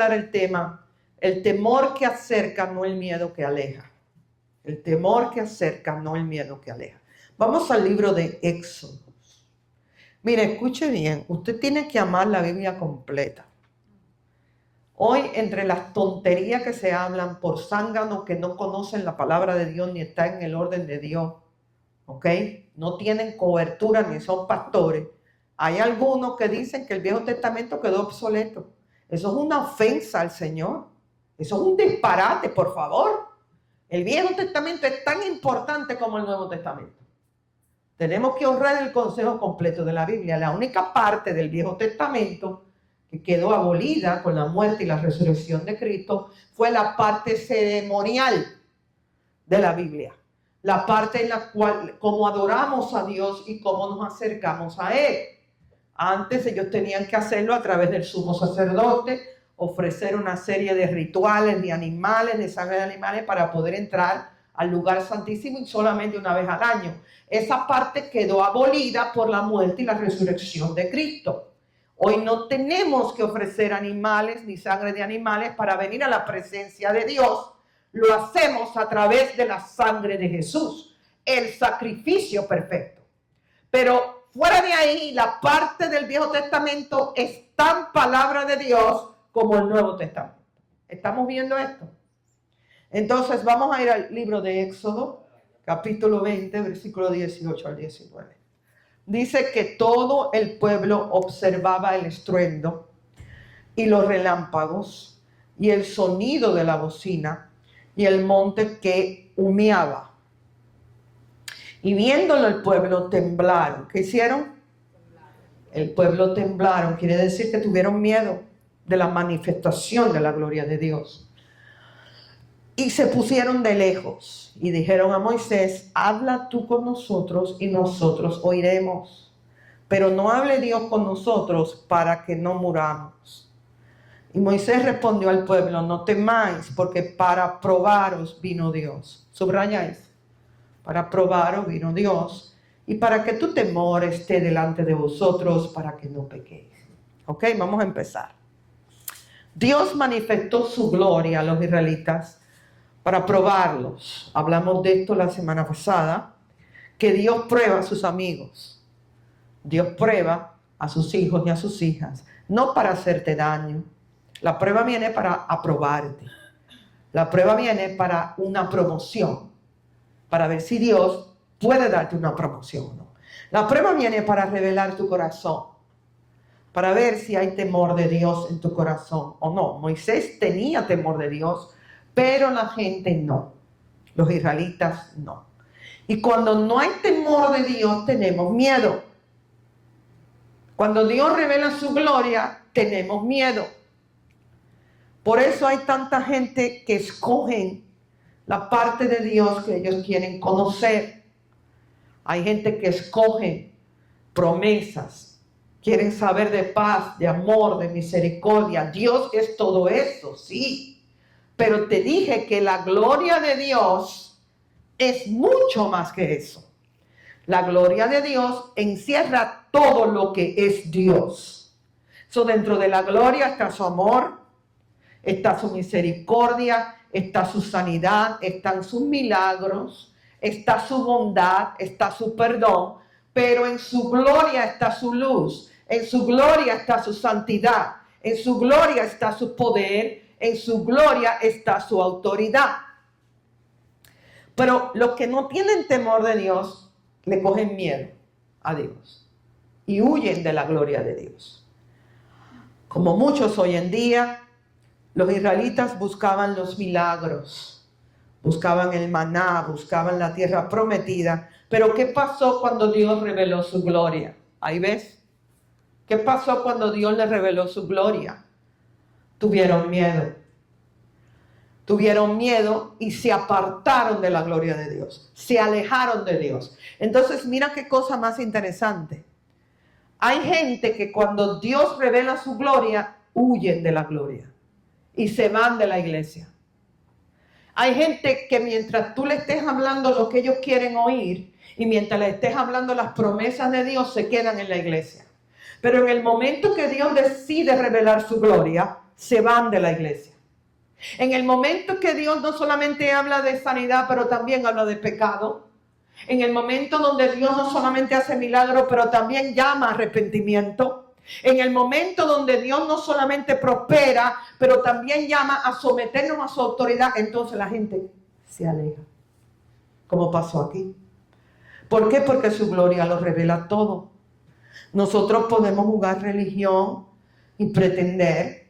hablar el tema, el temor que acerca, no el miedo que aleja. El temor que acerca, no el miedo que aleja. Vamos al libro de Éxodo. Mire, escuche bien, usted tiene que amar la Biblia completa. Hoy, entre las tonterías que se hablan por zánganos que no conocen la palabra de Dios ni están en el orden de Dios, ¿ok? No tienen cobertura ni son pastores. Hay algunos que dicen que el Viejo Testamento quedó obsoleto. Eso es una ofensa al Señor. Eso es un disparate, por favor. El Viejo Testamento es tan importante como el Nuevo Testamento. Tenemos que honrar el consejo completo de la Biblia. La única parte del Viejo Testamento que quedó abolida con la muerte y la resurrección de Cristo fue la parte ceremonial de la Biblia. La parte en la cual, cómo adoramos a Dios y cómo nos acercamos a Él. Antes ellos tenían que hacerlo a través del sumo sacerdote, ofrecer una serie de rituales, de animales, de sangre de animales para poder entrar al lugar santísimo y solamente una vez al año. Esa parte quedó abolida por la muerte y la resurrección de Cristo. Hoy no tenemos que ofrecer animales ni sangre de animales para venir a la presencia de Dios. Lo hacemos a través de la sangre de Jesús, el sacrificio perfecto. Pero fuera de ahí, la parte del Viejo Testamento es tan palabra de Dios como el Nuevo Testamento. ¿Estamos viendo esto? Entonces vamos a ir al libro de Éxodo, capítulo 20, versículo 18 al 19. Dice que todo el pueblo observaba el estruendo y los relámpagos y el sonido de la bocina y el monte que humeaba. Y viéndolo el pueblo temblaron. ¿Qué hicieron? El pueblo temblaron. Quiere decir que tuvieron miedo de la manifestación de la gloria de Dios. Y se pusieron de lejos y dijeron a Moisés, habla tú con nosotros y nosotros oiremos. Pero no hable Dios con nosotros para que no muramos. Y Moisés respondió al pueblo, no temáis, porque para probaros vino Dios. Subrayáis. Para probaros vino Dios y para que tu temor esté delante de vosotros, para que no pequéis. Ok, vamos a empezar. Dios manifestó su gloria a los israelitas para probarlos. Hablamos de esto la semana pasada, que Dios prueba a sus amigos. Dios prueba a sus hijos y a sus hijas, no para hacerte daño. La prueba viene para aprobarte. La prueba viene para una promoción, para ver si Dios puede darte una promoción o no. La prueba viene para revelar tu corazón, para ver si hay temor de Dios en tu corazón o no. Moisés tenía temor de Dios, pero la gente no. Los israelitas no. Y cuando no hay temor de Dios, tenemos miedo. Cuando Dios revela su gloria, tenemos miedo. Por eso hay tanta gente que escogen la parte de Dios que ellos quieren conocer. Hay gente que escoge promesas, quieren saber de paz, de amor, de misericordia. Dios es todo eso, sí. Pero te dije que la gloria de Dios es mucho más que eso. La gloria de Dios encierra todo lo que es Dios. Dentro de la gloria está su amor, está su misericordia, está su sanidad, están sus milagros, está su bondad, está su perdón, pero en su gloria está su luz, en su gloria está su santidad, en su gloria está su poder, en su gloria está su autoridad. Pero los que no tienen temor de Dios le cogen miedo a Dios y huyen de la gloria de Dios. Como muchos hoy en día, los israelitas buscaban los milagros, buscaban el maná, buscaban la tierra prometida. Pero ¿qué pasó cuando Dios reveló su gloria? Ahí ves. ¿Qué pasó cuando Dios les reveló su gloria? Tuvieron miedo. Tuvieron miedo y se apartaron de la gloria de Dios. Se alejaron de Dios. Entonces, mira qué cosa más interesante. Hay gente que cuando Dios revela su gloria, huyen de la gloria y se van de la iglesia. Hay gente que mientras tú le estés hablando lo que ellos quieren oír y mientras le estés hablando las promesas de Dios, se quedan en la iglesia. Pero en el momento que Dios decide revelar su gloria, se van de la iglesia. En el momento que Dios no solamente habla de sanidad, pero también habla de pecado. En el momento donde Dios no solamente hace milagros, pero también llama a arrepentimiento. En el momento donde Dios no solamente prospera, pero también llama a someternos a su autoridad, entonces la gente se aleja. Como pasó aquí. ¿Por qué? Porque su gloria lo revela todo. Nosotros podemos jugar religión y pretender,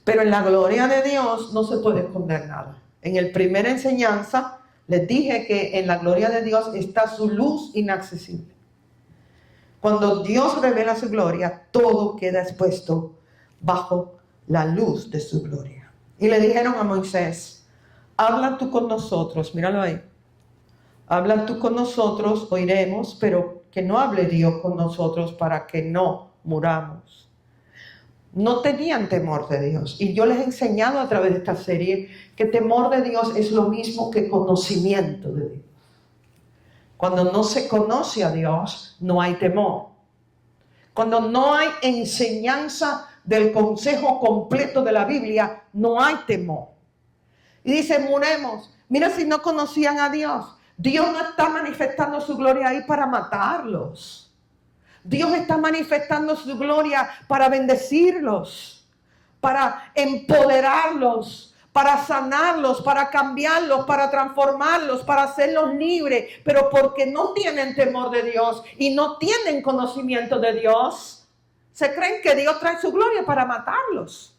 pero en la gloria de Dios no se puede esconder nada. En el primera enseñanza les dije que en la gloria de Dios está su luz inaccesible. Cuando Dios revela su gloria, todo queda expuesto bajo la luz de su gloria. Y le dijeron a Moisés, habla tú con nosotros, míralo ahí. Habla tú con nosotros, oiremos, pero que no hable Dios con nosotros para que no muramos. No tenían temor de Dios. Y yo les he enseñado a través de esta serie que temor de Dios es lo mismo que conocimiento de Dios. Cuando no se conoce a Dios, no hay temor. Cuando no hay enseñanza del consejo completo de la Biblia, no hay temor. Y dice, muremos. Mira si no conocían a Dios. Dios no está manifestando su gloria ahí para matarlos. Dios está manifestando su gloria para bendecirlos, para empoderarlos, para sanarlos, para cambiarlos, para transformarlos, para hacerlos libres. Pero porque no tienen temor de Dios y no tienen conocimiento de Dios, se creen que Dios trae su gloria para matarlos.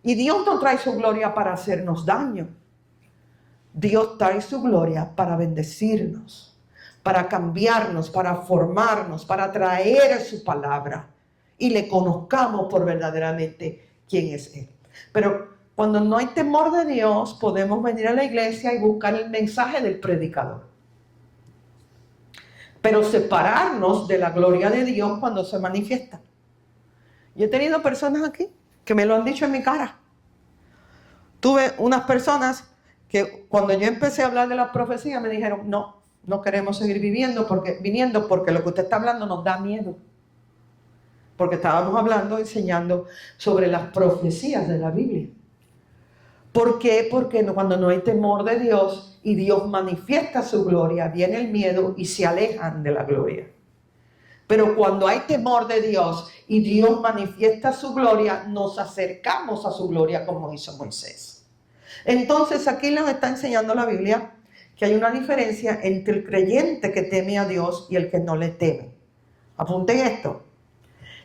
Y Dios no trae su gloria para hacernos daño. Dios trae su gloria para bendecirnos, para cambiarnos, para formarnos, para traer su palabra y le conozcamos por verdaderamente quién es Él. Pero cuando no hay temor de Dios, podemos venir a la iglesia y buscar el mensaje del predicador. Pero separarnos de la gloria de Dios cuando se manifiesta. Yo he tenido personas aquí que me lo han dicho en mi cara. Tuve unas personas que cuando yo empecé a hablar de la profecía me dijeron, no queremos seguir viniendo porque lo que usted está hablando nos da miedo. Porque estábamos hablando, enseñando sobre las profecías de la Biblia. ¿Por qué? Porque cuando no hay temor de Dios y Dios manifiesta su gloria, viene el miedo y se alejan de la gloria. Pero cuando hay temor de Dios y Dios manifiesta su gloria, nos acercamos a su gloria como hizo Moisés. Entonces aquí nos está enseñando la Biblia que hay una diferencia entre el creyente que teme a Dios y el que no le teme. Apunten esto.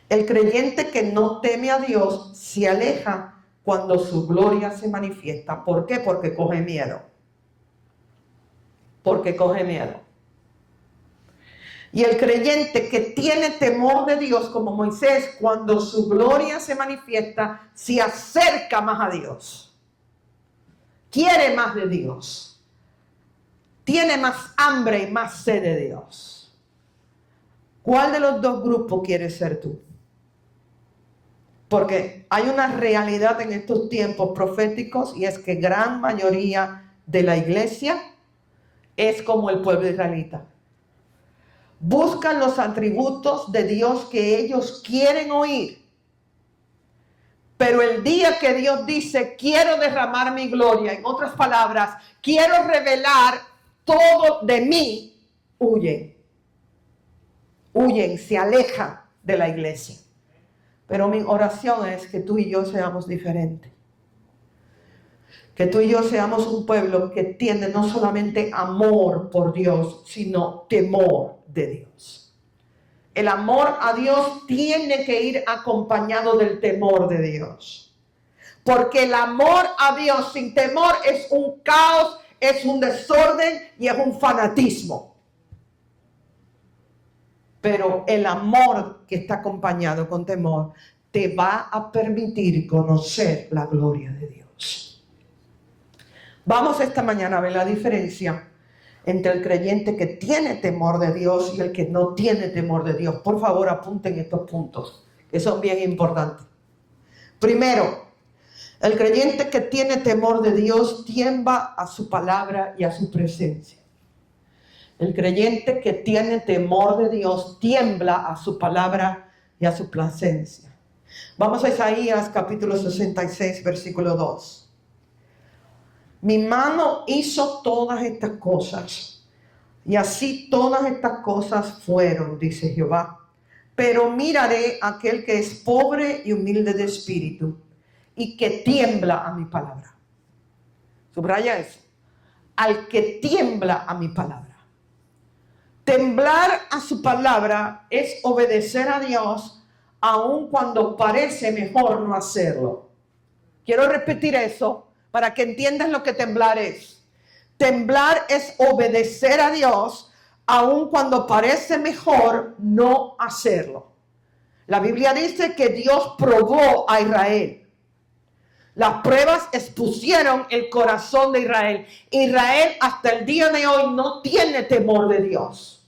El creyente que no teme a Dios se aleja cuando su gloria se manifiesta. ¿Por qué? Porque coge miedo. Porque coge miedo. Y el creyente que tiene temor de Dios, como Moisés, cuando su gloria se manifiesta, se acerca más a Dios. Quiere más de Dios. Tiene más hambre y más sed de Dios. ¿Cuál de los dos grupos quieres ser tú? Porque hay una realidad en estos tiempos proféticos y es que gran mayoría de la iglesia es como el pueblo israelita. Buscan los atributos de Dios que ellos quieren oír. Pero el día que Dios dice, quiero derramar mi gloria, en otras palabras, quiero revelar todo de mí, huyen. Huyen, se alejan de la iglesia. Pero mi oración es que tú y yo seamos diferentes. Que tú y yo seamos un pueblo que tiene no solamente amor por Dios, sino temor de Dios. El amor a Dios tiene que ir acompañado del temor de Dios. Porque el amor a Dios sin temor es un caos, es un desorden y es un fanatismo. Pero el amor que está acompañado con temor te va a permitir conocer la gloria de Dios. Vamos esta mañana a ver la diferencia entre el creyente que tiene temor de Dios y el que no tiene temor de Dios. Por favor, apunten estos puntos, que son bien importantes. Primero, el creyente que tiene temor de Dios tiembla a su palabra y a su presencia. El creyente que tiene temor de Dios tiembla a su palabra y a su presencia. Vamos a Isaías capítulo 66, versículo 2. Mi mano hizo todas estas cosas, y así todas estas cosas fueron, dice Jehová. Pero miraré a aquel que es pobre y humilde de espíritu, y que tiembla a mi palabra. Subraya eso. Al que tiembla a mi palabra. Temblar a su palabra es obedecer a Dios, aun cuando parece mejor no hacerlo. Quiero repetir eso para que entiendas lo que temblar es. Temblar es obedecer a Dios, aun cuando parece mejor no hacerlo. La Biblia dice que Dios probó a Israel. Las pruebas expusieron el corazón de Israel. Israel hasta el día de hoy no tiene temor de Dios.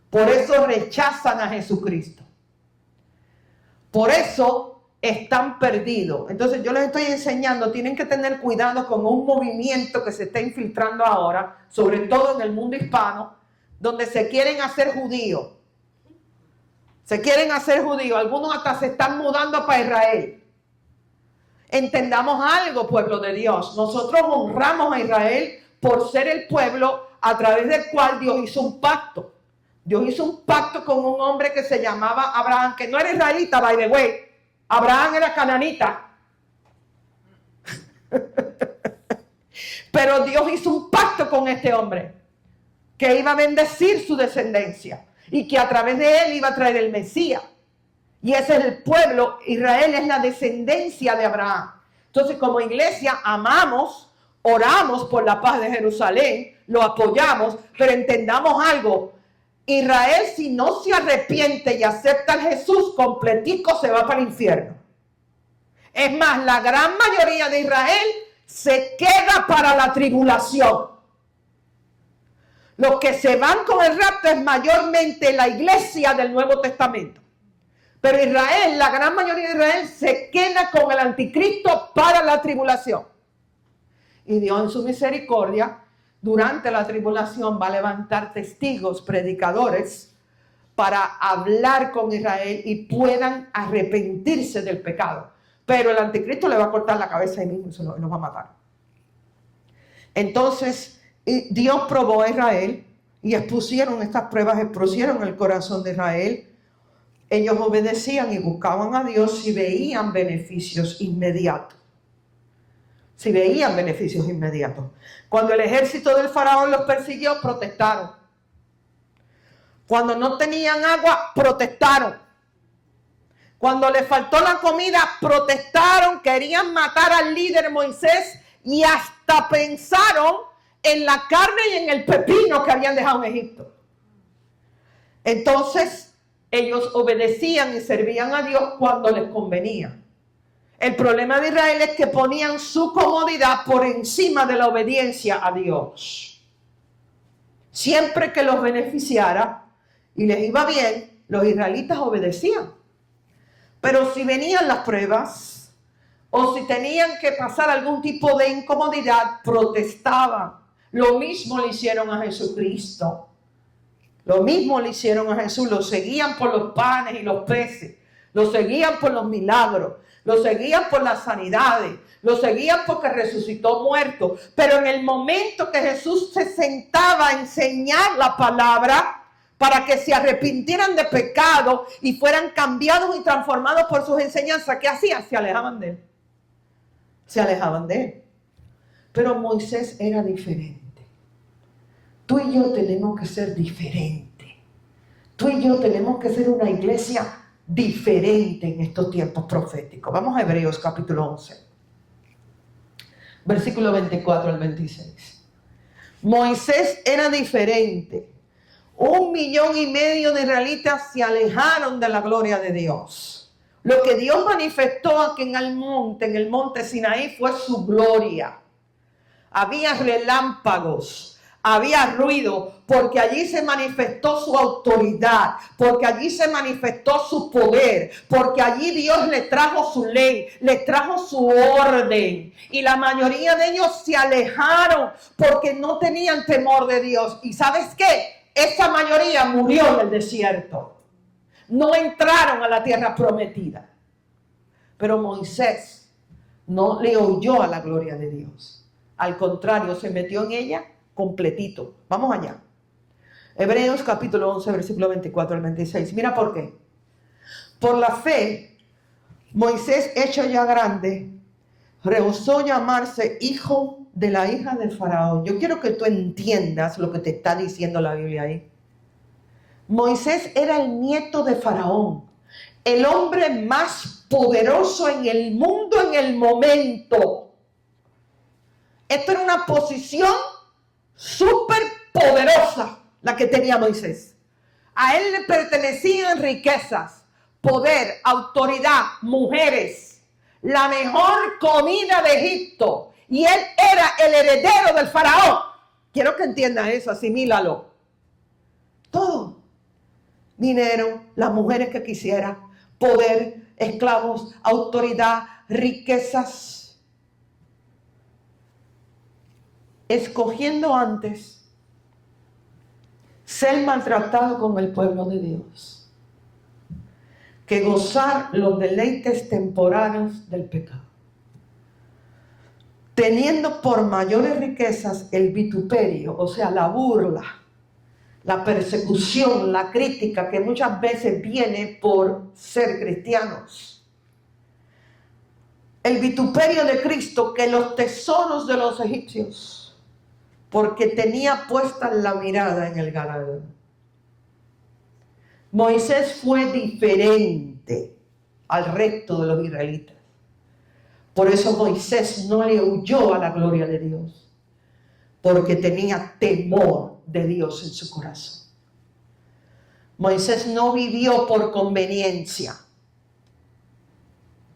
Por eso rechazan a Jesucristo. Por eso están perdidos. Entonces yo les estoy enseñando, tienen que tener cuidado con un movimiento que se está infiltrando ahora, sobre todo en el mundo hispano, donde se quieren hacer judíos. Se quieren hacer judíos. Algunos hasta se están mudando para Israel. Entendamos algo, pueblo de Dios. Nosotros honramos a Israel por ser el pueblo a través del cual Dios hizo un pacto. Dios hizo un pacto con un hombre que se llamaba Abraham, que no era israelita, by the way. Abraham era cananita. Pero Dios hizo un pacto con este hombre, que iba a bendecir su descendencia y que a través de él iba a traer el Mesías. Y ese es el pueblo. Israel es la descendencia de Abraham. Entonces, como iglesia, amamos, oramos por la paz de Jerusalén, lo apoyamos, pero entendamos algo. Israel, si no se arrepiente y acepta a Jesús completico, se va para el infierno. Es más, la gran mayoría de Israel se queda para la tribulación. Los que se van con el rapto es mayormente la iglesia del Nuevo Testamento. Pero Israel, la gran mayoría de Israel, se queda con el anticristo para la tribulación. Y Dios en su misericordia, durante la tribulación, va a levantar testigos, predicadores, para hablar con Israel y puedan arrepentirse del pecado. Pero el anticristo le va a cortar la cabeza ahí mismo y los va a matar. Entonces, Dios probó a Israel y expusieron estas pruebas, expusieron el corazón de Israel. Ellos obedecían y buscaban a Dios si veían beneficios inmediatos. Si veían beneficios inmediatos. Cuando el ejército del faraón los persiguió, protestaron. Cuando no tenían agua, protestaron. Cuando les faltó la comida, protestaron, querían matar al líder Moisés y hasta pensaron en la carne y en el pepino que habían dejado en Egipto. Entonces, ellos obedecían y servían a Dios cuando les convenía. El problema de Israel es que ponían su comodidad por encima de la obediencia a Dios. Siempre que los beneficiara y les iba bien, los israelitas obedecían. Pero si venían las pruebas o si tenían que pasar algún tipo de incomodidad, protestaban. Lo mismo le hicieron a Jesucristo. Lo mismo le hicieron a Jesús. Lo seguían por los panes y los peces. Lo seguían por los milagros. Lo seguían por las sanidades. Lo seguían porque resucitó muerto. Pero en el momento que Jesús se sentaba a enseñar la palabra para que se arrepintieran de pecado y fueran cambiados y transformados por sus enseñanzas, ¿qué hacían? Se alejaban de él. Se alejaban de él. Pero Moisés era diferente. Tú y yo tenemos que ser diferentes. Tú y yo tenemos que ser una iglesia diferente en estos tiempos proféticos. Vamos a Hebreos capítulo 11. Versículo 24 al 26. Moisés era diferente. 1,5 millones de israelitas se alejaron de la gloria de Dios. Lo que Dios manifestó aquí en el monte Sinaí, fue su gloria. Había relámpagos, había ruido, porque allí se manifestó su autoridad, porque allí se manifestó su poder, porque allí Dios le trajo su ley, le trajo su orden. Y la mayoría de ellos se alejaron porque no tenían temor de Dios. ¿Y sabes qué? Esa mayoría murió en el desierto. No entraron a la tierra prometida. Pero Moisés no le huyó a la gloria de Dios. Al contrario, se metió en ella completito. Vamos allá. Hebreos capítulo 11, versículo 24 al 26. Mira por qué. Por la fe, Moisés, hecho ya grande, rehusó llamarse hijo de la hija de Faraón. Yo quiero que tú entiendas lo que te está diciendo la Biblia ahí. Moisés era el nieto de Faraón, el hombre más poderoso en el mundo en el momento. Esto era una posición súper poderosa la que tenía Moisés. A él le pertenecían riquezas, poder, autoridad, mujeres, la mejor comida de Egipto. Y él era el heredero del faraón. Quiero que entiendas eso, asimílalo. Todo. Dinero, las mujeres que quisiera, poder, esclavos, autoridad, riquezas. Escogiendo antes ser maltratado con el pueblo de Dios que gozar los deleites temporarios del pecado, teniendo por mayores riquezas el vituperio, o sea, la burla, la persecución, la crítica que muchas veces viene por ser cristianos. El vituperio de Cristo, que los tesoros de los egipcios, porque tenía puesta la mirada en el galardón. Moisés fue diferente al resto de los israelitas. Por eso Moisés no le huyó a la gloria de Dios, porque tenía temor de Dios en su corazón. Moisés no vivió por conveniencia.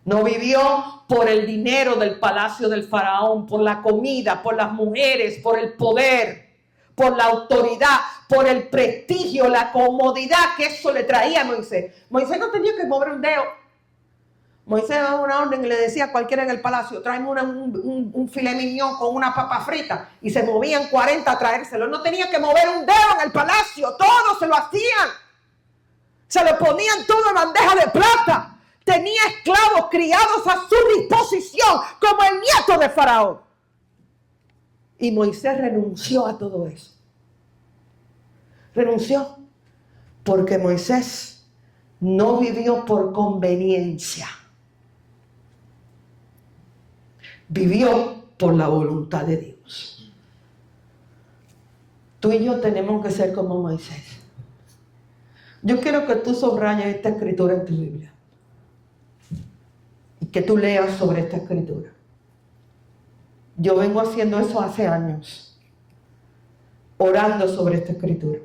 No vivió por el dinero del palacio del faraón, por la comida, por las mujeres, por el poder, por la autoridad, por el prestigio, la comodidad que eso le traía a Moisés. Moisés no tenía que mover un dedo. Moisés daba una orden y le decía a cualquiera en el palacio, tráeme un filet mignon con una papa frita. Y se movían 40 a traérselo. No tenía que mover un dedo en el palacio. Todos se lo hacían. Se lo ponían todo en bandeja de plata. Tenía esclavos criados a su disposición como el nieto de Faraón. Y Moisés renunció a todo eso. Renunció porque Moisés no vivió por conveniencia. Vivió por la voluntad de Dios. Tú y yo tenemos que ser como Moisés. Yo quiero que tú subrayes esta escritura en tu Biblia. Y que tú leas sobre esta escritura. Yo vengo haciendo eso hace años. Orando sobre esta escritura.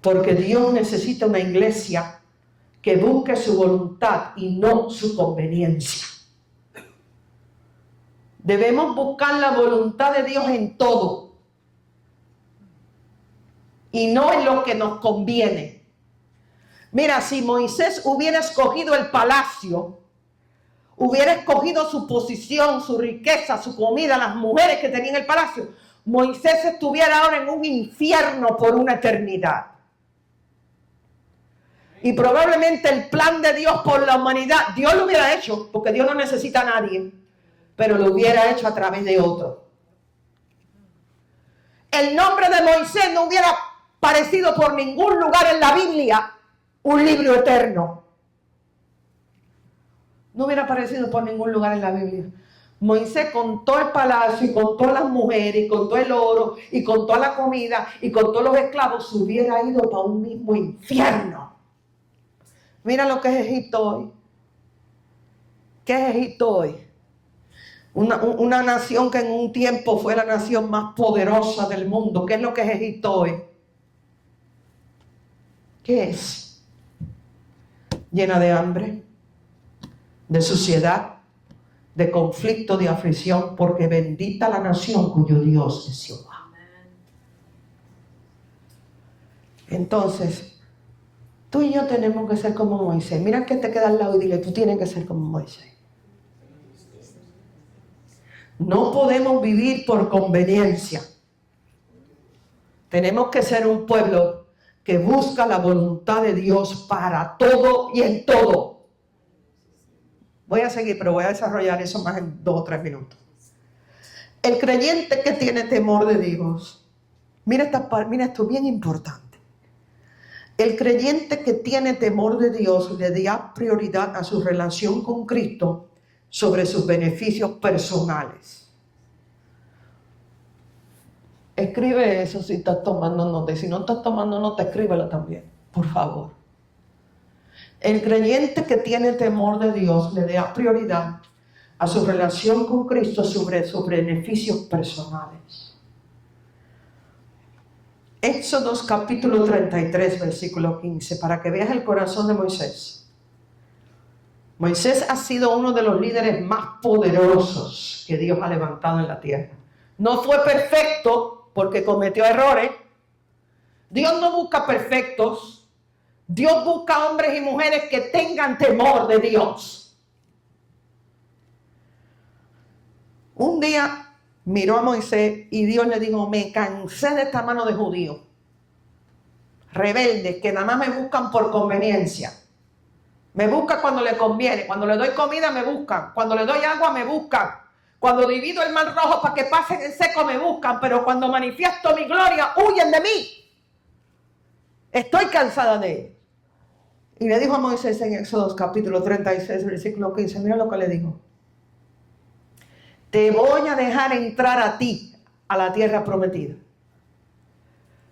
Porque Dios necesita una iglesia que busque su voluntad y no su conveniencia. Debemos buscar la voluntad de Dios en todo. Y no en lo que nos conviene. Mira, si Moisés hubiera escogido el palacio, hubiera escogido su posición, su riqueza, su comida, las mujeres que tenía en el palacio, Moisés estuviera ahora en un infierno por una eternidad. Y probablemente el plan de Dios por la humanidad, Dios lo hubiera hecho, porque Dios no necesita a nadie, pero lo hubiera hecho a través de otro. El nombre de Moisés no hubiera aparecido por ningún lugar en la Biblia, un libro eterno. No hubiera aparecido por ningún lugar en la Biblia. Moisés con todo el palacio y con todas las mujeres y con todo el oro y con toda la comida y con todos los esclavos se hubiera ido para un mismo infierno. Mira lo que es Egipto hoy. ¿Qué es Egipto hoy? Una nación que en un tiempo fue la nación más poderosa del mundo. ¿Qué es lo que es Egipto hoy? ¿Qué es? Llena de hambre, de suciedad, de conflicto, de aflicción, porque bendita la nación cuyo Dios es Jehová. Entonces, tú y yo tenemos que ser como Moisés. Mira que te queda al lado y dile, tú tienes que ser como Moisés. No podemos vivir por conveniencia. Tenemos que ser un pueblo que busca la voluntad de Dios para todo y en todo. Voy a seguir, pero voy a desarrollar eso más en 2 o 3 minutos. El creyente que tiene temor de Dios, mira esto bien importante. El creyente que tiene temor de Dios le da prioridad a su relación con Cristo sobre sus beneficios personales. Escribe eso si estás tomando nota. Y si no estás tomando nota, escríbelo también, por favor. El creyente que tiene temor de Dios le da prioridad a su relación con Cristo sobre sus beneficios personales. Éxodos capítulo 33, versículo 15, para que veas el corazón de Moisés. Moisés ha sido uno de los líderes más poderosos que Dios ha levantado en la tierra. No fue perfecto porque cometió errores. Dios no busca perfectos. Dios busca hombres y mujeres que tengan temor de Dios. Un día miró a Moisés y Dios le dijo: me cansé de esta mano de judíos rebeldes que nada más me buscan por conveniencia. Me buscan cuando le conviene. Cuando le doy comida me buscan. Cuando le doy agua me buscan. Cuando divido el mar rojo para que pasen en seco me buscan. Pero cuando manifiesto mi gloria huyen de mí. Estoy cansada de ellos. Y le dijo a Moisés en Éxodo capítulo 36, versículo 15, mira lo que le dijo: te voy a dejar entrar a ti a la tierra prometida,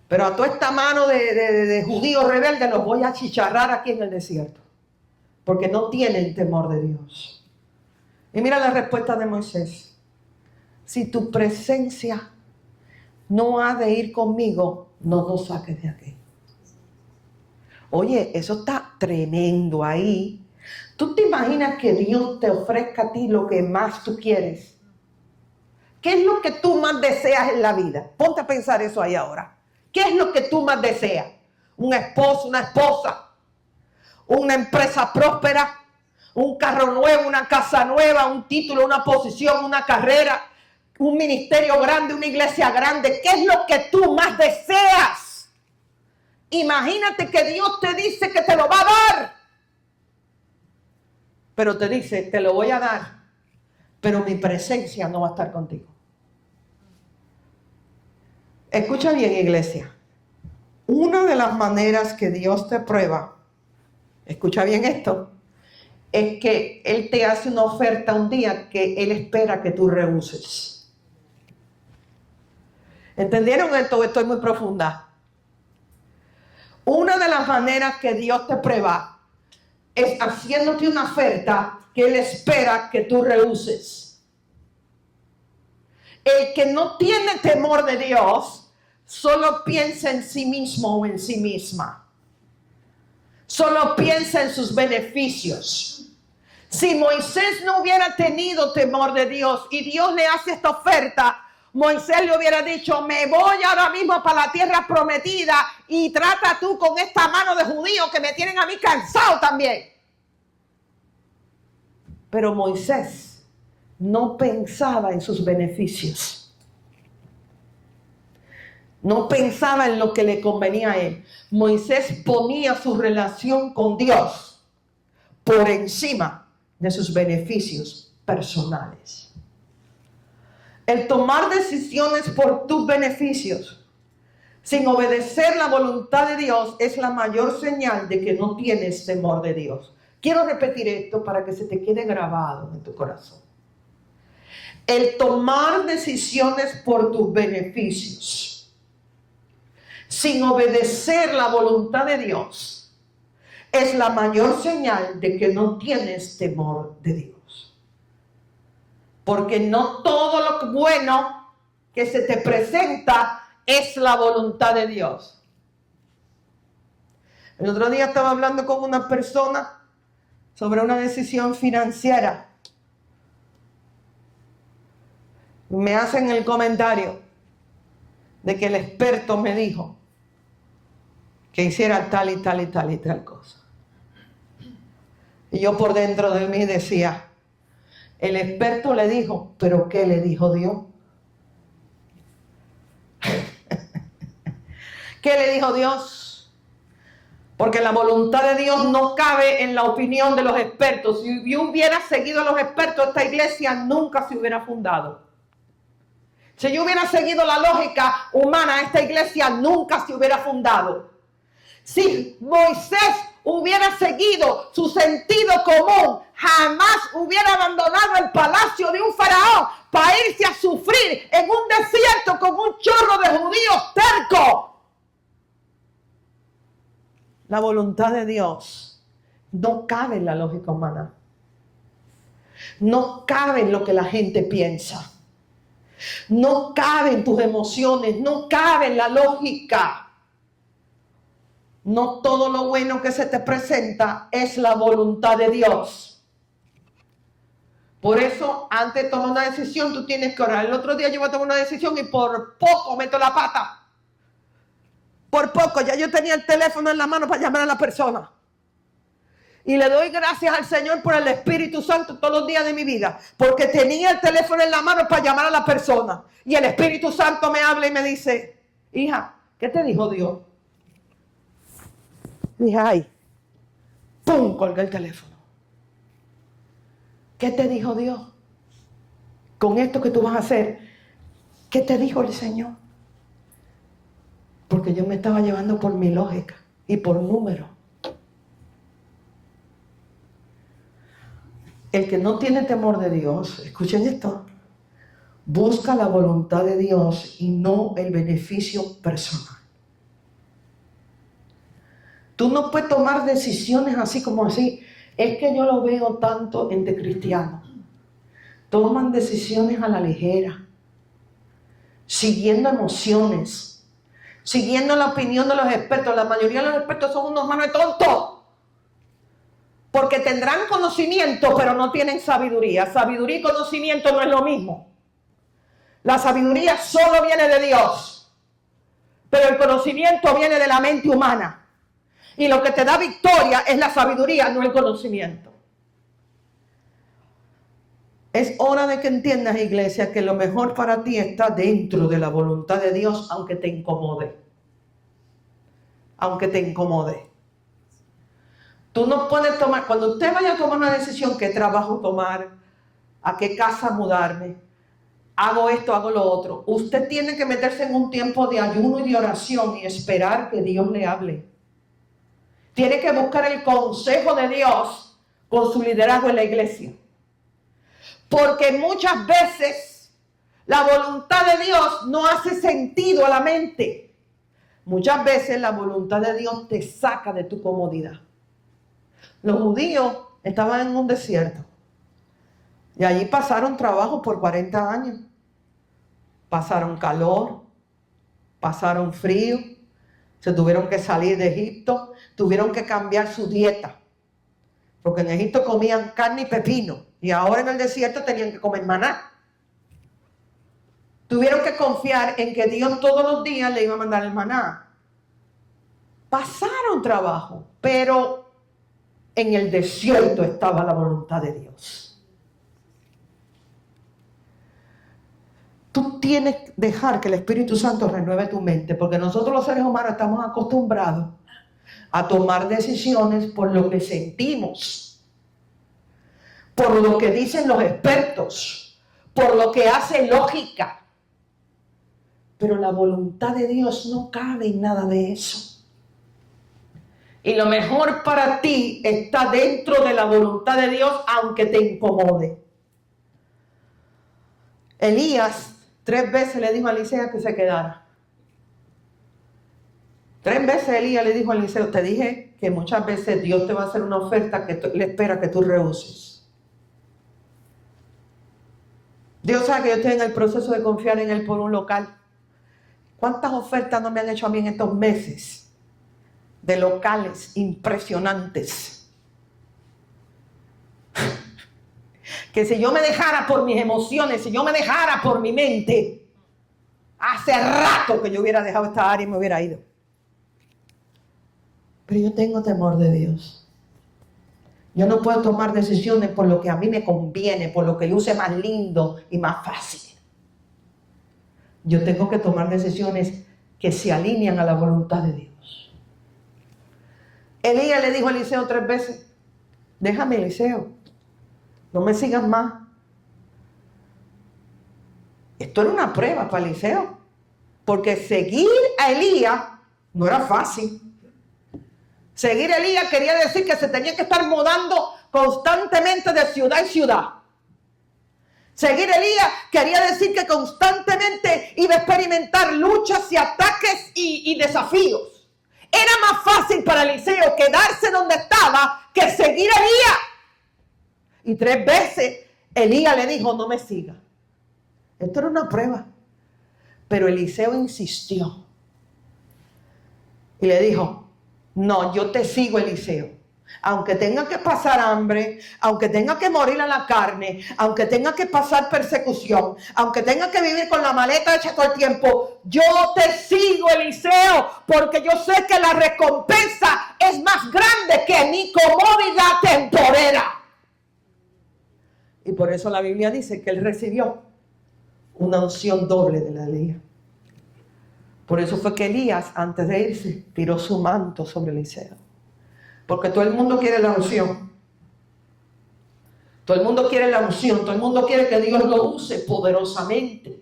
pero a toda esta mano de judíos rebeldes los voy a achicharrar aquí en el desierto, porque no tienen temor de Dios. Y mira la respuesta de Moisés: si tu presencia no ha de ir conmigo, no nos saques de aquí. Oye, eso está tremendo ahí. ¿Tú te imaginas que Dios te ofrezca a ti lo que más tú quieres? ¿Qué es lo que tú más deseas en la vida? Ponte a pensar eso ahí ahora. ¿Qué es lo que tú más deseas? ¿Un esposo, una esposa? ¿Una empresa próspera? ¿Un carro nuevo, una casa nueva? ¿Un título, una posición, una carrera? ¿Un ministerio grande, una iglesia grande? ¿Qué es lo que tú más deseas? Imagínate que Dios te dice que te lo va a dar. Pero te dice: te lo voy a dar, pero mi presencia no va a estar contigo. Escucha bien, iglesia. Una de las maneras que Dios te prueba, escucha bien esto, es que Él te hace una oferta un día que Él espera que tú rehuses. ¿Entendieron esto? Estoy muy profunda. Una de las maneras que Dios te prueba es haciéndote una oferta que Él espera que tú rehuses. El que no tiene temor de Dios solo piensa en sí mismo o en sí misma. Solo piensa en sus beneficios. Si Moisés no hubiera tenido temor de Dios y Dios le hace esta oferta, Moisés le hubiera dicho: me voy ahora mismo para la tierra prometida y trata tú con esta mano de judíos que me tienen a mí cansado también. Pero Moisés no pensaba en sus beneficios. No pensaba en lo que le convenía a él. Moisés ponía su relación con Dios por encima de sus beneficios personales. El tomar decisiones por tus beneficios sin obedecer la voluntad de Dios es la mayor señal de que no tienes temor de Dios. Quiero repetir esto para que se te quede grabado en tu corazón. El tomar decisiones por tus beneficios sin obedecer la voluntad de Dios es la mayor señal de que no tienes temor de Dios. Porque no todo lo bueno que se te presenta es la voluntad de Dios. El otro día estaba hablando con una persona sobre una decisión financiera. Me hacen el comentario de que el experto me dijo que hiciera tal y tal y tal y tal cosa. Y yo por dentro de mí decía: el experto le dijo, ¿pero qué le dijo Dios? ¿Qué le dijo Dios? Porque la voluntad de Dios no cabe en la opinión de los expertos. Si yo hubiera seguido a los expertos, esta iglesia nunca se hubiera fundado. Si yo hubiera seguido la lógica humana, esta iglesia nunca se hubiera fundado. Si Moisés hubiera seguido su sentido común, jamás hubiera abandonado el palacio de un faraón para irse a sufrir en un desierto con un chorro de judíos tercos. La voluntad de Dios no cabe en la lógica humana. No cabe en lo que la gente piensa. No cabe en tus emociones. No cabe en la lógica. No todo lo bueno que se te presenta es la voluntad de Dios. Por eso, antes de tomar una decisión, tú tienes que orar. El otro día yo voy a tomar una decisión y por poco meto la pata. Por poco, ya yo tenía el teléfono en la mano para llamar a la persona. Y le doy gracias al Señor por el Espíritu Santo todos los días de mi vida. Porque tenía el teléfono en la mano para llamar a la persona. Y el Espíritu Santo me habla y me dice, hija, ¿qué te dijo Dios? Dije, ay, ¡pum! Colgué el teléfono. ¿Qué te dijo Dios? Con esto que tú vas a hacer, ¿qué te dijo el Señor? Porque yo me estaba llevando por mi lógica y por número. El que no tiene temor de Dios, escuchen esto, busca la voluntad de Dios y no el beneficio personal. Tú no puedes tomar decisiones así como así. Es que yo lo veo tanto entre cristianos. Toman decisiones a la ligera, siguiendo emociones, siguiendo la opinión de los expertos. La mayoría de los expertos son unos manos de tontos. Porque tendrán conocimiento, pero no tienen sabiduría. Sabiduría y conocimiento no es lo mismo. La sabiduría solo viene de Dios. Pero el conocimiento viene de la mente humana. Y lo que te da victoria es la sabiduría, no el conocimiento. Es hora de que entiendas, iglesia, que lo mejor para ti está dentro de la voluntad de Dios, aunque te incomode. Aunque te incomode. Tú no puedes tomar, cuando usted vaya a tomar una decisión, ¿qué trabajo tomar? ¿A qué casa mudarme? Hago esto, hago lo otro. Usted tiene que meterse en un tiempo de ayuno y de oración y esperar que Dios le hable. Tiene que buscar el consejo de Dios con su liderazgo en la iglesia. Porque muchas veces la voluntad de Dios no hace sentido a la mente. Muchas veces la voluntad de Dios te saca de tu comodidad. Los judíos estaban en un desierto. Y allí pasaron trabajo por 40 años. Pasaron calor, pasaron frío, se tuvieron que salir de Egipto, tuvieron que cambiar su dieta. Porque en Egipto comían carne y pepino. Y ahora en el desierto tenían que comer maná. Tuvieron que confiar en que Dios todos los días le iba a mandar el maná. Pasaron trabajo, pero en el desierto estaba la voluntad de Dios. Tú tienes que dejar que el Espíritu Santo renueve tu mente, porque nosotros los seres humanos estamos acostumbrados a tomar decisiones por lo que sentimos, por lo que dicen los expertos, por lo que hace lógica. Pero la voluntad de Dios no cabe en nada de eso. Y lo mejor para ti está dentro de la voluntad de Dios, aunque te incomode. Elías 3 veces le dijo a Eliseo que se quedara. 3 veces Elías le dijo a Eliseo, te dije que muchas veces Dios te va a hacer una oferta que le espera que tú rehuses. Dios sabe que yo estoy en el proceso de confiar en Él por un local. ¿Cuántas ofertas no me han hecho a mí en estos meses? De locales impresionantes. Que si yo me dejara por mis emociones, si yo me dejara por mi mente, hace rato que yo hubiera dejado esta área y me hubiera ido. Pero yo tengo temor de Dios. Yo no puedo tomar decisiones por lo que a mí me conviene, por lo que luce más lindo y más fácil. Yo tengo que tomar decisiones que se alinean a la voluntad de Dios. Elías le dijo a Eliseo 3 veces, déjame, Eliseo, no me sigas más. Esto era una prueba para Eliseo, porque seguir a Elías no era fácil. Seguir a Elías quería decir que se tenía que estar mudando constantemente de ciudad en ciudad. Seguir a Elías quería decir que constantemente iba a experimentar luchas y ataques y desafíos. Era más fácil para Eliseo quedarse donde estaba que seguir a Elías. Y 3 veces Elías le dijo, no me siga. Esto era una prueba. Pero Eliseo insistió. Y le dijo, no, yo te sigo, Eliseo. Aunque tenga que pasar hambre, aunque tenga que morir a la carne, aunque tenga que pasar persecución, aunque tenga que vivir con la maleta hecha todo el tiempo, yo te sigo, Eliseo, porque yo sé que la recompensa es más grande que mi comodidad temporera. Y por eso la Biblia dice que él recibió una unción doble de la Elías. Por eso fue que Elías, antes de irse, tiró su manto sobre Eliseo. Porque todo el mundo quiere la unción. Todo el mundo quiere la unción. Todo el mundo quiere que Dios lo use poderosamente.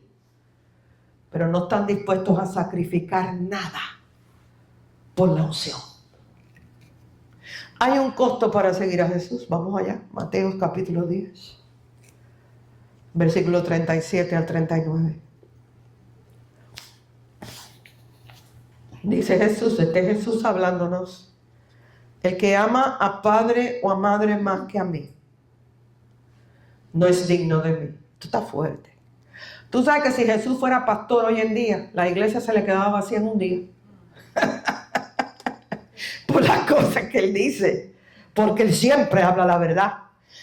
Pero no están dispuestos a sacrificar nada por la unción. Hay un costo para seguir a Jesús. Vamos allá. Mateo capítulo 10. Versículo 37 al 39. Dice Jesús, este es Jesús hablándonos. El que ama a padre o a madre más que a mí, no es digno de mí. Esto está fuerte. Tú sabes que si Jesús fuera pastor hoy en día, la iglesia se le quedaba vacía en un día. Por las cosas que él dice. Porque él siempre habla la verdad.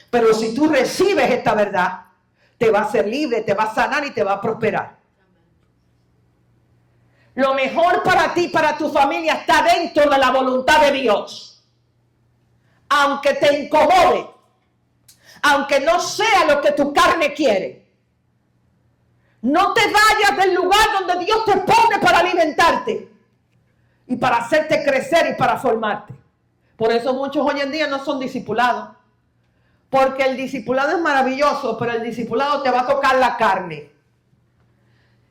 Pero si tú recibes esta verdad, te va a hacer libre, te va a sanar y te va a prosperar. Lo mejor para ti, para tu familia, está dentro de la voluntad de Dios. Aunque te incomode, aunque no sea lo que tu carne quiere. No te vayas del lugar donde Dios te pone para alimentarte y para hacerte crecer y para formarte. Por eso muchos hoy en día no son discipulados. Porque el discipulado es maravilloso, pero el discipulado te va a tocar la carne.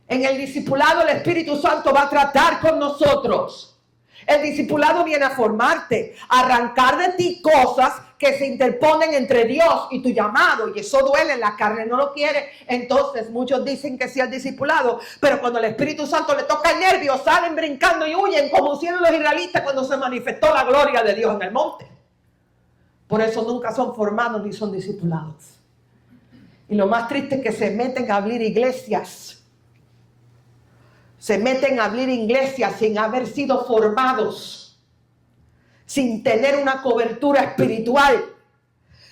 En el discipulado el Espíritu Santo va a tratar con nosotros. El discipulado viene a formarte, a arrancar de ti cosas que se interponen entre Dios y tu llamado. Y eso duele, la carne no lo quiere. Entonces muchos dicen que sí al discipulado, pero cuando el Espíritu Santo le toca el nervio, salen brincando y huyen como hicieron los israelitas cuando se manifestó la gloria de Dios en el monte. Por eso nunca son formados ni son discipulados. Y lo más triste es que se meten a abrir iglesias. Se meten a abrir iglesias sin haber sido formados, sin tener una cobertura espiritual,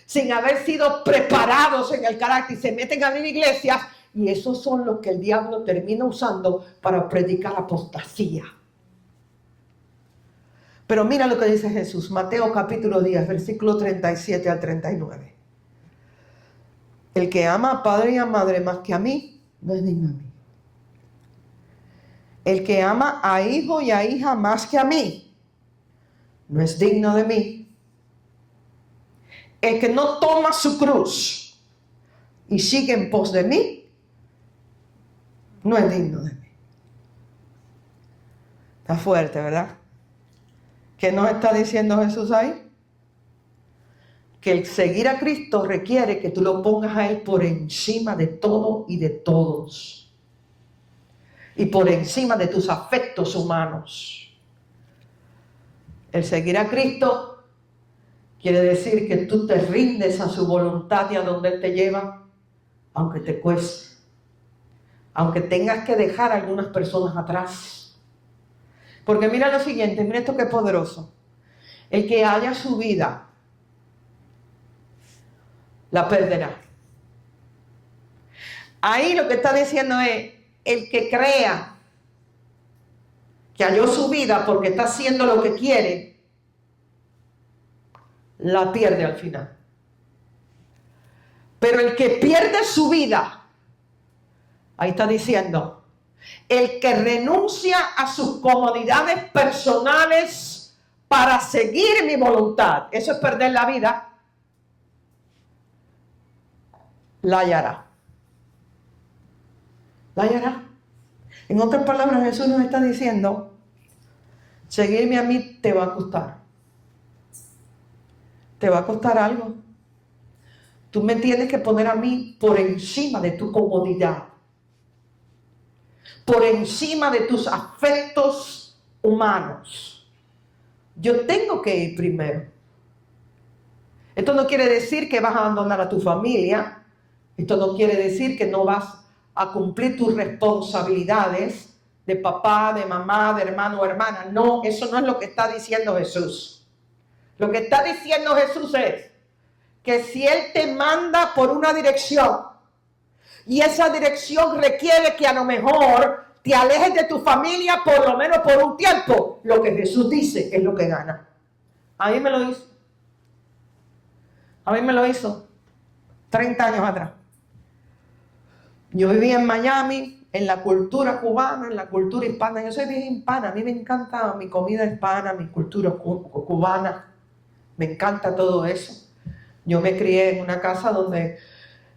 sin haber sido preparados en el carácter. Se meten a abrir iglesias y esos son los que el diablo termina usando para predicar apostasía. Pero mira lo que dice Jesús, Mateo capítulo 10, versículo 37 al 39. El que ama a padre y a madre más que a mí, no es digno de mí. El que ama a hijo y a hija más que a mí, no es digno de mí. El que no toma su cruz y sigue en pos de mí, no es digno de mí. Está fuerte, ¿verdad? ¿Qué nos está diciendo Jesús ahí? Que el seguir a Cristo requiere que tú lo pongas a Él por encima de todo y de todos. Y por encima de tus afectos humanos. El seguir a Cristo quiere decir que tú te rindes a su voluntad y a donde Él te lleva, aunque te cueste. Aunque tengas que dejar a algunas personas atrás. Porque mira lo siguiente, mira esto que es poderoso. El que haya su vida, la perderá. Ahí lo que está diciendo es, el que crea que halló su vida porque está haciendo lo que quiere, la pierde al final. Pero el que pierde su vida, ahí está diciendo, el que renuncia a sus comodidades personales para seguir mi voluntad, eso es perder la vida, la hallará. La hallará. En otras palabras, Jesús nos está diciendo, seguirme a mí te va a costar. Te va a costar algo. Tú me tienes que poner a mí por encima de tu comodidad, por encima de tus afectos humanos. Yo tengo que ir primero. Esto no quiere decir que vas a abandonar a tu familia. Esto no quiere decir que no vas a cumplir tus responsabilidades de papá, de mamá, de hermano o hermana. No, eso no es lo que está diciendo Jesús. Lo que está diciendo Jesús es que si Él te manda por una dirección y esa dirección requiere que a lo mejor te alejes de tu familia por lo menos por un tiempo, lo que Jesús dice es lo que gana. A mí me lo hizo. A mí me lo hizo 30 años atrás. Yo vivía en Miami, en la cultura cubana, en la cultura hispana. Yo soy bien hispana, a mí me encanta mi comida hispana, mi cultura cubana. Me encanta todo eso. Yo me crié en una casa donde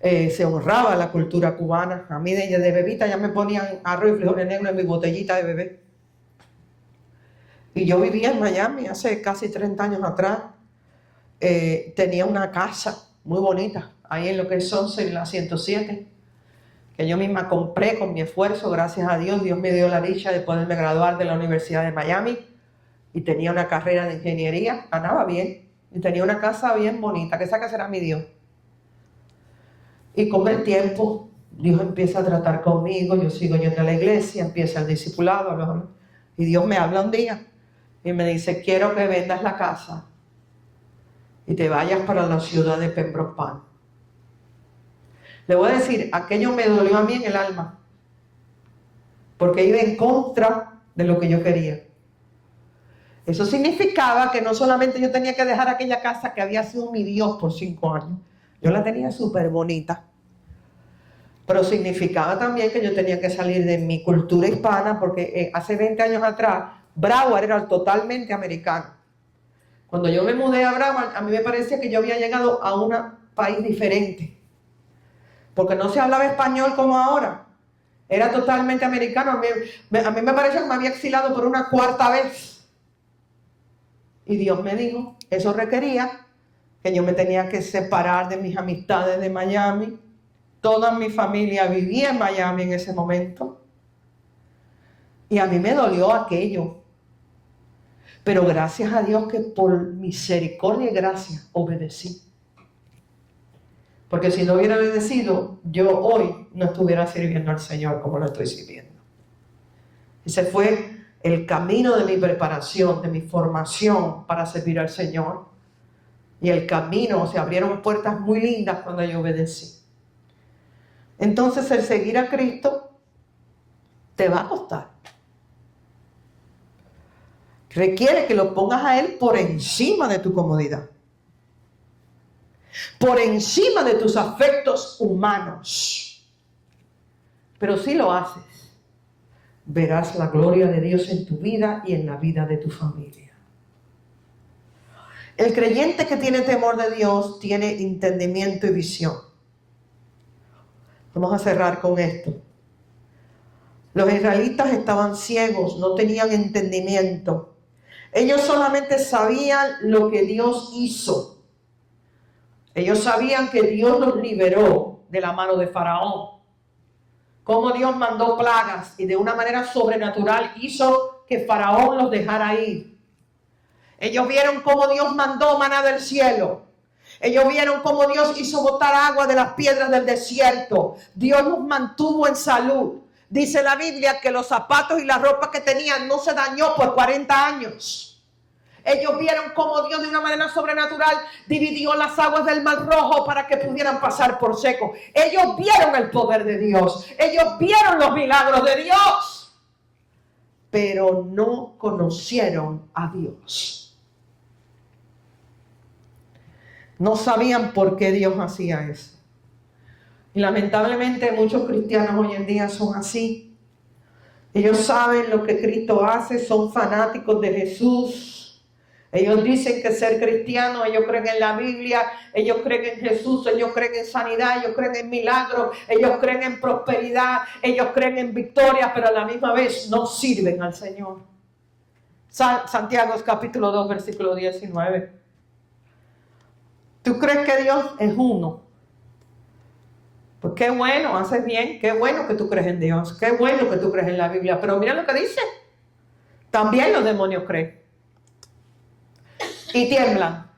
se honraba la cultura cubana. A mí de bebita ya me ponían arroz y frijoles negros en mi botellita de bebé. Y yo vivía en Miami hace casi 30 años atrás. Tenía una casa muy bonita, ahí en lo que es Sunset, en la 107, que yo misma compré con mi esfuerzo, gracias a Dios. Dios me dio la dicha de poderme graduar de la Universidad de Miami y tenía una carrera de ingeniería, ganaba bien y tenía una casa bien bonita, que esa casa era mi Dios. Y con el tiempo Dios empieza a tratar conmigo, yo sigo yendo a la iglesia, empieza el discipulado, y Dios me habla un día y me dice, quiero que vendas la casa y te vayas para la ciudad de Pembroke Pines. Le voy a decir, aquello me dolió a mí en el alma, porque iba en contra de lo que yo quería. Eso significaba que no solamente yo tenía que dejar aquella casa que había sido mi Dios por 5 años, yo la tenía súper bonita, pero significaba también que yo tenía que salir de mi cultura hispana, porque hace 20 años atrás, Broward era totalmente americano. Cuando yo me mudé a Broward, a mí me parecía que yo había llegado a un país diferente, porque no se hablaba español como ahora, era totalmente americano. A mí me parecía que me había exilado por una 4ª vez. Y Dios me dijo, eso requería que yo me tenía que separar de mis amistades de Miami. Toda mi familia vivía en Miami en ese momento. Y a mí me dolió aquello. Pero gracias a Dios que por misericordia y gracia obedecí. Porque si no hubiera obedecido, yo hoy no estuviera sirviendo al Señor como lo estoy sirviendo. Ese fue el camino de mi preparación, de mi formación para servir al Señor. Y el camino, se abrieron puertas muy lindas cuando yo obedecí. Entonces el seguir a Cristo te va a costar. Requiere que lo pongas a Él por encima de tu comodidad, por encima de tus afectos humanos. Pero si lo haces, verás la gloria de Dios en tu vida y en la vida de tu familia. El creyente que tiene temor de Dios tiene entendimiento y visión. Vamos a cerrar con esto. Los israelitas estaban ciegos, no tenían entendimiento. Ellos solamente sabían lo que Dios hizo. Ellos sabían que Dios los liberó de la mano de Faraón. Cómo Dios mandó plagas y de una manera sobrenatural hizo que Faraón los dejara ir. Ellos vieron cómo Dios mandó maná del cielo. Ellos vieron cómo Dios hizo botar agua de las piedras del desierto. Dios los mantuvo en salud. Dice la Biblia que los zapatos y la ropa que tenían no se dañó por 40 años. Ellos vieron cómo Dios de una manera sobrenatural dividió las aguas del Mar Rojo para que pudieran pasar por seco. Ellos vieron el poder de Dios. Ellos vieron los milagros de Dios. Pero no conocieron a Dios. No sabían por qué Dios hacía eso. Y lamentablemente muchos cristianos hoy en día son así. Ellos saben lo que Cristo hace, son fanáticos de Jesús. Ellos dicen que ser cristiano, ellos creen en la Biblia, ellos creen en Jesús, ellos creen en sanidad, ellos creen en milagros, ellos creen en prosperidad, ellos creen en victoria, pero a la misma vez no sirven al Señor. Santiago capítulo 2, versículo 19. ¿Tú crees que Dios es uno? Pues qué bueno, haces bien, qué bueno que tú crees en Dios, qué bueno que tú crees en la Biblia, pero mira lo que dice. También los demonios creen y tiemblan.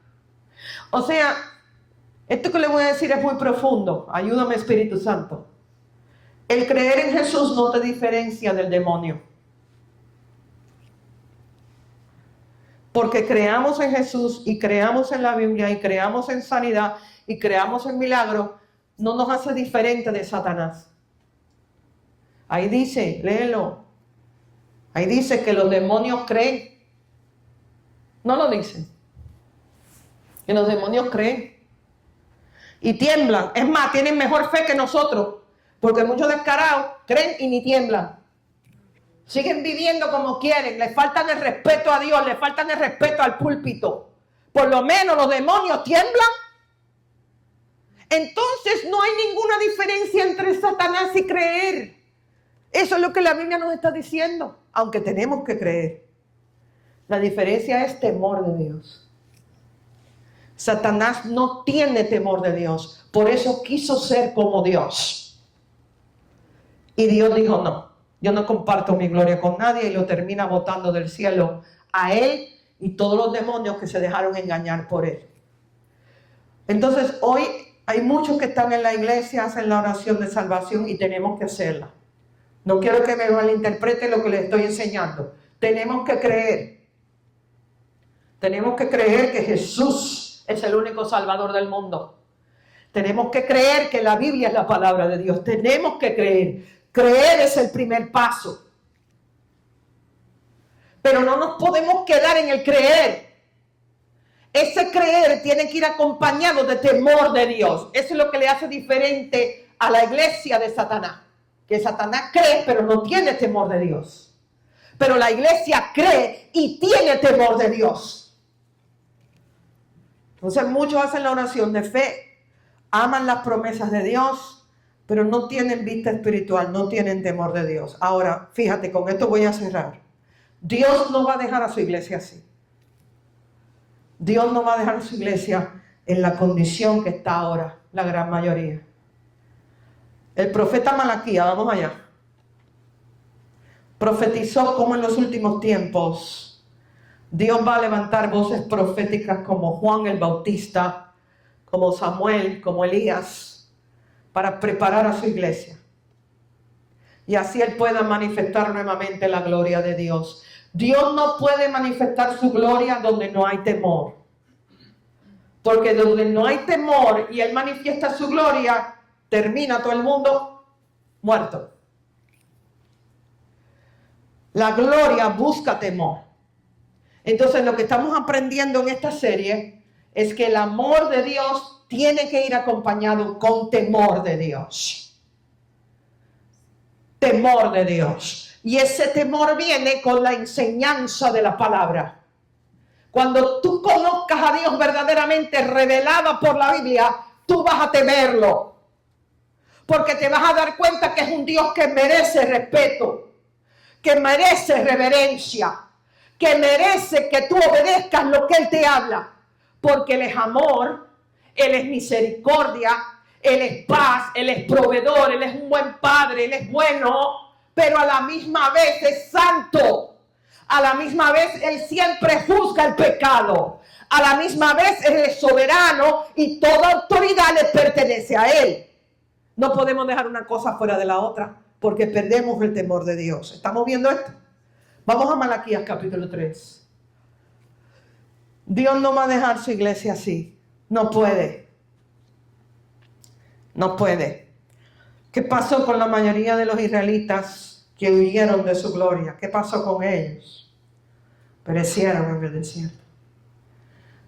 O sea, esto que le voy a decir es muy profundo. Ayúdame, Espíritu Santo. El creer en Jesús no te diferencia del demonio. Porque creamos en Jesús y creamos en la Biblia y creamos en sanidad y creamos en milagros, no nos hace diferente de Satanás. Ahí dice, léelo. Ahí dice que los demonios creen. No lo dice. Que los demonios creen. Y tiemblan. Es más, tienen mejor fe que nosotros. Porque muchos descarados creen y ni tiemblan. Siguen viviendo como quieren. Les faltan el respeto a Dios. Les faltan el respeto al púlpito. Por lo menos los demonios tiemblan. Entonces no hay ninguna diferencia entre Satanás y creer. Eso es lo que la Biblia nos está diciendo. Aunque tenemos que creer. La diferencia es temor de Dios. Satanás no tiene temor de Dios. Por eso quiso ser como Dios. Y Dios dijo no. Yo no comparto mi gloria con nadie y lo termina botando del cielo a él y todos los demonios que se dejaron engañar por él. Entonces hoy hay muchos que están en la iglesia, hacen la oración de salvación y tenemos que hacerla. No quiero que me malinterprete lo que les estoy enseñando. Tenemos que creer. Tenemos que creer que Jesús es el único salvador del mundo. Tenemos que creer que la Biblia es la palabra de Dios. Tenemos que creer. Creer es el primer paso. Pero no nos podemos quedar en el creer. Ese creer tiene que ir acompañado de temor de Dios. Eso es lo que le hace diferente a la iglesia de Satanás. Que Satanás cree, pero no tiene temor de Dios. Pero la iglesia cree y tiene temor de Dios. Entonces muchos hacen la oración de fe, aman las promesas de Dios, pero no tienen vista espiritual, no tienen temor de Dios. Ahora, fíjate, con esto voy a cerrar. Dios no va a dejar a su iglesia así. Dios no va a dejar a su iglesia en la condición que está ahora, la gran mayoría. El profeta Malaquías, vamos allá, profetizó como en los últimos tiempos Dios va a levantar voces proféticas como Juan el Bautista, como Samuel, como Elías, para preparar a su iglesia. Y así Él pueda manifestar nuevamente la gloria de Dios. Dios no puede manifestar su gloria donde no hay temor. Porque donde no hay temor y Él manifiesta su gloria, termina todo el mundo muerto. La gloria busca temor. Entonces lo que estamos aprendiendo en esta serie es que el amor de Dios tiene que ir acompañado con temor de Dios. Temor de Dios. Y ese temor viene con la enseñanza de la palabra. Cuando tú conozcas a Dios verdaderamente revelado por la Biblia, tú vas a temerlo. Porque te vas a dar cuenta que es un Dios que merece respeto, que merece reverencia, que merece que tú obedezcas lo que Él te habla. Porque Él es amor, Él es misericordia, Él es paz, Él es proveedor, Él es un buen padre, Él es bueno, pero a la misma vez es santo. A la misma vez Él siempre juzga el pecado. A la misma vez Él es soberano y toda autoridad le pertenece a Él. No podemos dejar una cosa fuera de la otra porque perdemos el temor de Dios. ¿Estamos viendo esto? Vamos a Malaquías capítulo 3. Dios no va a dejar su iglesia así. No puede. No puede. ¿Qué pasó con la mayoría de los israelitas que huyeron de su gloria? ¿Qué pasó con ellos? Perecieron en el desierto.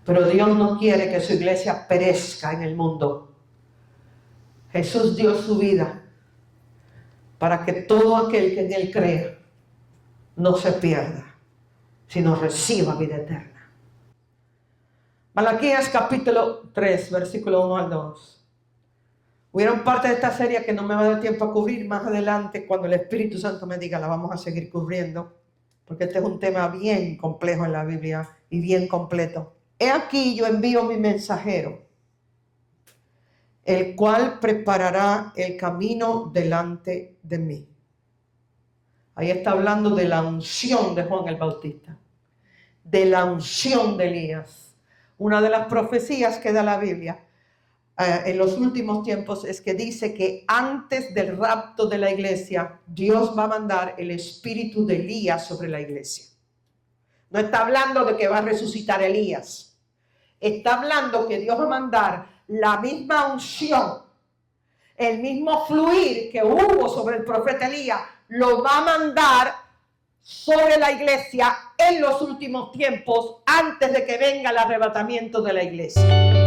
Pero Dios no quiere que su iglesia perezca en el mundo. Jesús dio su vida para que todo aquel que en Él crea no se pierda, sino reciba vida eterna. Malaquías capítulo 3, versículo 1 al 2. Hubieron parte de esta serie que no me va a dar tiempo a cubrir. Más adelante, cuando el Espíritu Santo me diga, la vamos a seguir cubriendo, porque este es un tema bien complejo en la Biblia y bien completo. He aquí yo envío mi mensajero, el cual preparará el camino delante de mí. Ahí está hablando de la unción de Juan el Bautista, de la unción de Elías. Una de las profecías que da la Biblia en los últimos tiempos es que dice que antes del rapto de la iglesia, Dios va a mandar el espíritu de Elías sobre la iglesia. No está hablando de que va a resucitar Elías. Está hablando que Dios va a mandar la misma unción, el mismo fluir que hubo sobre el profeta Elías, lo va a mandar sobre la iglesia en los últimos tiempos, antes de que venga el arrebatamiento de la iglesia.